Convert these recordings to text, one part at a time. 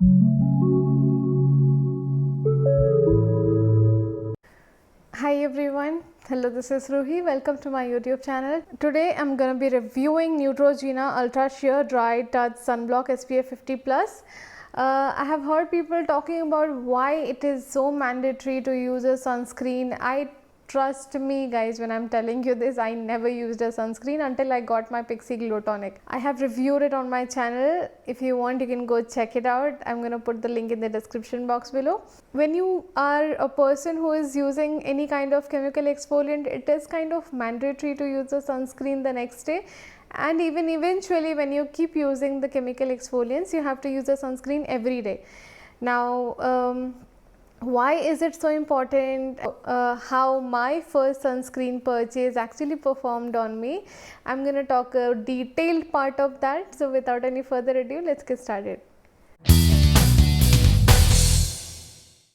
Hi everyone, hello, this is Ruhi. Welcome to my YouTube channel. Today I'm going to be reviewing Neutrogena Ultra Sheer Dry Touch Sunblock SPF 50 Plus. I have heard people talking about why it is so mandatory to use a sunscreen. Trust me guys, when I'm telling you this, I never used a sunscreen until I got my Pixi Glow Tonic. I have reviewed it on my channel. If you want, you can go check it out. I'm going to put the link in the description box below. When you are a person who is using any kind of chemical exfoliant, it is kind of mandatory to use a sunscreen the next day. And even eventually when you keep using the chemical exfoliants, you have to use a sunscreen every day. Now, why is it so important? How my first sunscreen purchase actually performed on me. I'm going to talk a detailed part of that. So without any further ado, let's get started.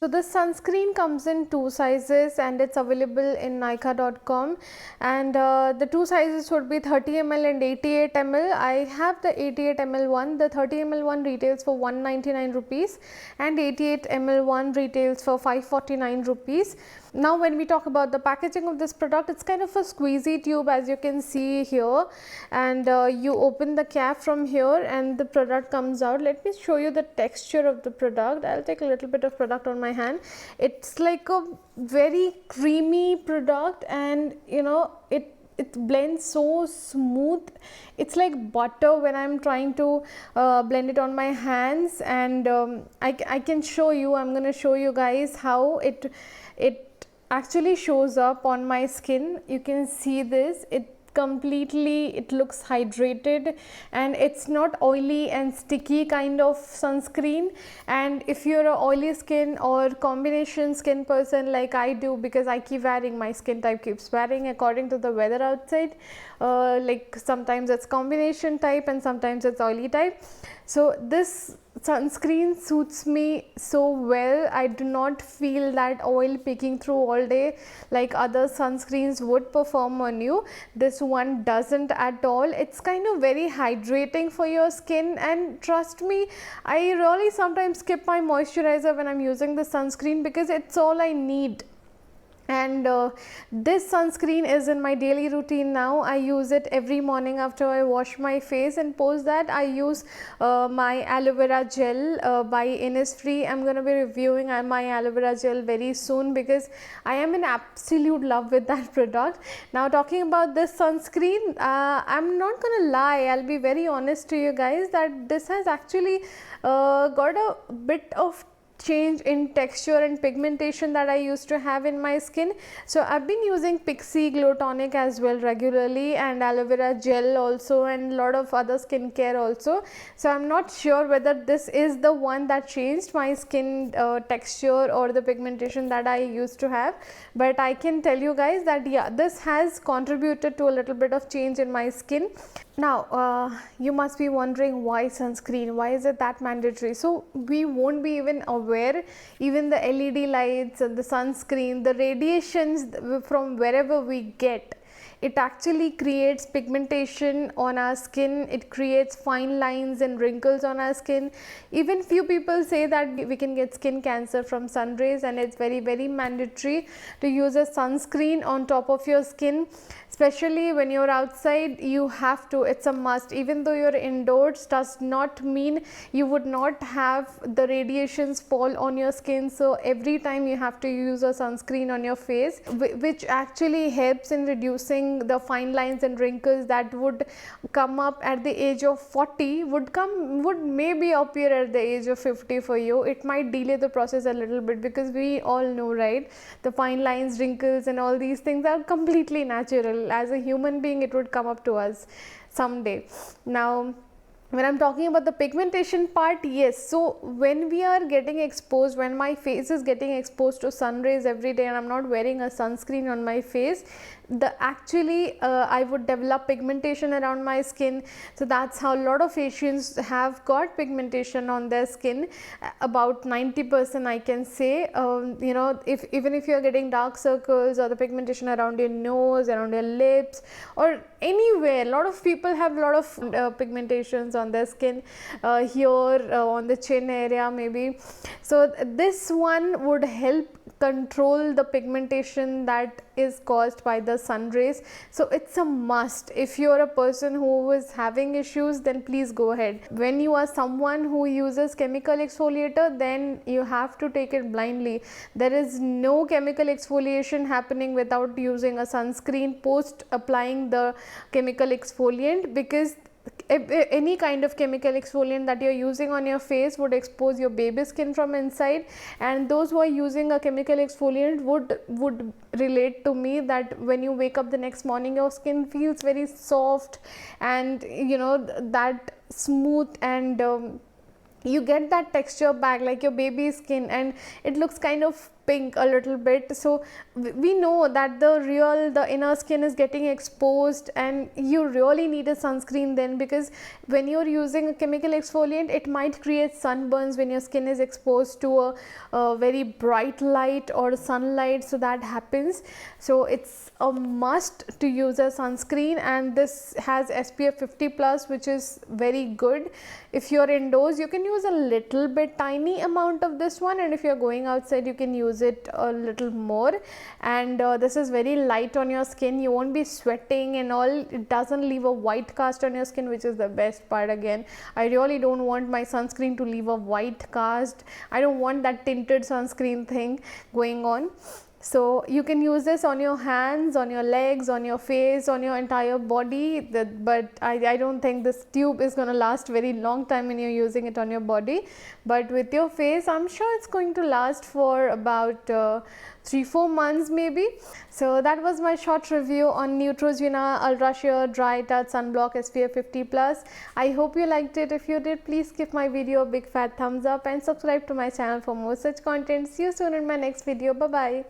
So the sunscreen comes in two sizes and it's available in Nykaa.com, and the two sizes would be 30 ml and 88 ml. I have the 88 ml one. The 30 ml one retails for 199 rupees and 88 ml one retails for 549 rupees. Now when we talk about the packaging of this product, it's kind of a squeezy tube, as you can see here, and you open the cap from here and the product comes out. Let me show you the texture of the product. I'll take a little bit of product on my hand. It's like a very creamy product, and you know, it blends so smooth. It's like butter when I'm trying to blend it on my hands, and I can show you. I'm gonna show you guys how it actually shows up on my skin. You can see this. It looks hydrated, and it's not oily and sticky kind of sunscreen. And if you're a oily skin or combination skin person like I do, because I keep varying, my skin type keeps varying according to the weather outside, like sometimes it's combination type and sometimes it's oily type. So this sunscreen suits me so well. I do not feel that oil peeking through all day like other sunscreens would perform on you. This one doesn't at all. It's kind of very hydrating for your skin, and trust me, I really sometimes skip my moisturizer when I'm using the sunscreen because it's all I need. And this sunscreen is in my daily routine now. I use it every morning after I wash my face, and post that I use my aloe vera gel by Innisfree. I'm going to be reviewing my aloe vera gel very soon because I am in absolute love with that product. Now talking about this sunscreen, I'm not going to lie, I'll be very honest to you guys that this has actually got a bit of change in texture and pigmentation that I used to have in my skin. So I've been using Pixi Glow Tonic as well regularly, and aloe vera gel also, and a lot of other skincare also. So I'm not sure whether this is the one that changed my skin texture or the pigmentation that I used to have, but I can tell you guys that yeah, this has contributed to a little bit of change in my skin. Now you must be wondering, why sunscreen? Why is it that mandatory? So we won't be even aware. Even the LED lights and the sunscreen, the radiations from wherever we get, it actually creates pigmentation on our skin. It creates fine lines and wrinkles on our skin. Even few people say that we can get skin cancer from sun rays, and it's very mandatory to use a sunscreen on top of your skin. Especially when you're outside, you have to, it's a must. Even though you're indoors, does not mean you would not have the radiations fall on your skin. So every time you have to use a sunscreen on your face, which actually helps in reducing the fine lines and wrinkles that would come up at the age of 40, would maybe appear at the age of 50 for you. It might delay the process a little bit, because we all know, right, the fine lines, wrinkles and all these things are completely natural. As a human being, it would come up to us someday. Now when I'm talking about the pigmentation part, yes, so when we are getting exposed, when my face is getting exposed to sun rays every day and I'm not wearing a sunscreen on my face, I would develop pigmentation around my skin. So that's how a lot of Asians have got pigmentation on their skin, about 90% I can say. You know, even if you're getting dark circles or the pigmentation around your nose, around your lips, or anywhere, a lot of people have a lot of pigmentations on their skin, here on the chin area maybe. So this one would help control the pigmentation that is caused by the sun rays. So it's a must. If you're a person who is having issues, then please go ahead. When you are someone who uses chemical exfoliator, then you have to take it blindly. There is no chemical exfoliation happening without using a sunscreen post applying the chemical exfoliant, because any kind of chemical exfoliant that you're using on your face would expose your baby skin from inside, and those who are using a chemical exfoliant would relate to me that when you wake up the next morning, your skin feels very soft and you know, that smooth, and you get that texture back like your baby skin, and it looks kind of pink a little bit. So we know that the inner skin is getting exposed, and you really need a sunscreen then, because when you're using a chemical exfoliant, it might create sunburns when your skin is exposed to a very bright light or sunlight. So that happens. So it's a must to use a sunscreen, and this has SPF 50 plus, which is very good. If you're indoors, you can use a little bit, tiny amount of this one, and if you're going outside, you can use it a little more. And this is very light on your skin. You won't be sweating and all. It doesn't leave a white cast on your skin, which is the best part. Again, I really don't want my sunscreen to leave a white cast. I don't want that tinted sunscreen thing going on. So you can use this on your hands, on your legs, on your face, on your entire body, but I don't think this tube is going to last very long time when you're using it on your body. But with your face, I'm sure it's going to last for about 3-4 months maybe. So that was my short review on Neutrogena Ultra Sheer Dry Touch Sunblock SPF 50 plus. I hope you liked it. If you did, please give my video a big fat thumbs up and subscribe to my channel for more such content. See you soon in my next video. Bye bye.